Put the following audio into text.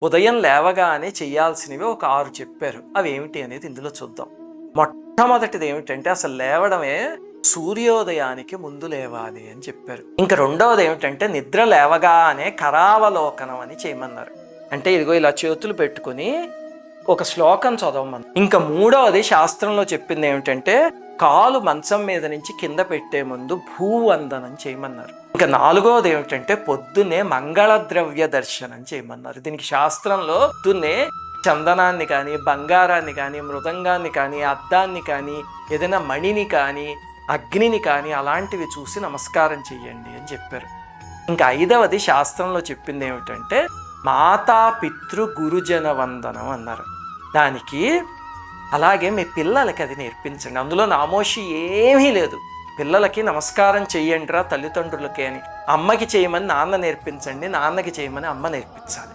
ఉదయం లేవగానే చేయాల్సినవి ఒక 6 చెప్పారు. అవి ఏమిటి అనేది ఇందులో చూద్దాం. మొట్టమొదటిది ఏమిటంటే అసలు లేవడమే సూర్యోదయానికి ముందు లేవాలి అని చెప్పారు. ఇంకా రెండవది ఏమిటంటే నిద్ర లేవగానే కరావలోకనం అని చేయమన్నారు. అంటే ఇదిగో ఇలా చేతులు పెట్టుకుని ఒక శ్లోకం చదవమని. ఇంకా మూడవది శాస్త్రంలో చెప్పింది ఏమిటంటే కాలు మంచం మీద నుంచి కింద పెట్టే ముందు భూవందనం చేయమన్నారు. ఇంకా నాలుగవది ఏమిటంటే పొద్దున్నే మంగళద్రవ్య దర్శనం చేయమన్నారు. దీనికి శాస్త్రంలో పొద్దున్నే చందనాన్ని కానీ, బంగారాన్ని కానీ, మృదంగాన్ని కానీ, అద్దాన్ని కానీ, ఏదైనా మణిని కానీ, అగ్నిని కానీ అలాంటివి చూసి నమస్కారం చెయ్యండి అని చెప్పారు. ఇంకా ఐదవది శాస్త్రంలో చెప్పింది ఏమిటంటే మాతా పితృ గురుజన వందనం అన్నారు. దానికి అలాగే మీ పిల్లలకి అది నేర్పించండి. అందులో నామోషి ఏమీ లేదు. పిల్లలకి నమస్కారం చెయ్యండిరా తల్లిదండ్రులకి అని. అమ్మకి చేయమని నాన్న నేర్పించండి, నాన్నకి చేయమని అమ్మ నేర్పించాలి.